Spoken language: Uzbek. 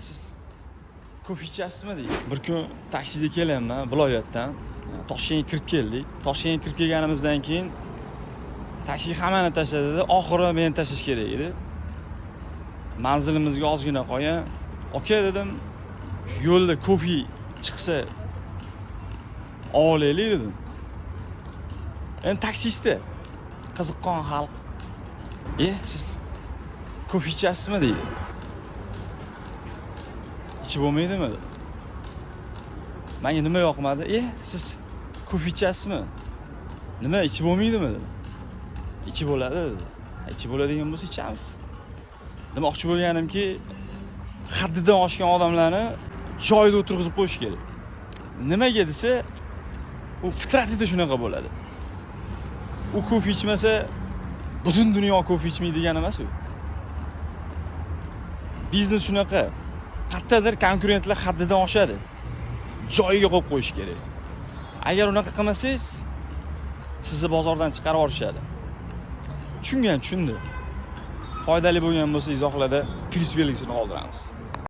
Siz kofe ichasizmi deydi. Bir kun taksida kelyapman viloyatdan. Toshkentga kirib keldik. Toshkentga kirib kelganimizdan keyin taksi hammani tashladi. Oxiri meni tashlash kerak edi. Manzilimizga ozgina qolgan. Aka dedim, shu yo'lda kofe chiqsa olaylik dedim. Endi taksistda qiziqqon xalq. Siz kofe ichasizmi deydi. İçib bo'lmaydimi? Menga nima yoqmadi? Siz kofe ichasizmi? Nima ichib bo'lmaydimi dedi. Ichib bo'ladi dedi. Ichib bo'ladigan bo'lsa ichamiz. Demoqchi bo'lganimki, haddidan oshgan odamlarni joyida o'tirg'izib qo'yish kerak. Nimaga desa, u fitratida shunaqa bo'ladi. U kofe ichmasa, butun dunyo kofe ichmaydi degan emas u. Biznes shunaqa. Qattiqdir konkurentlar haddidan oshadi. Joyiga qo'yib qo'yish kerak. Agar unaqa qilmasangiz, sizni bozordan chiqarib yuborishadi. Tushungan tushundi. Foydali bo'lgan bo'lsa izohlarda plyus belgisini qoldiramiz.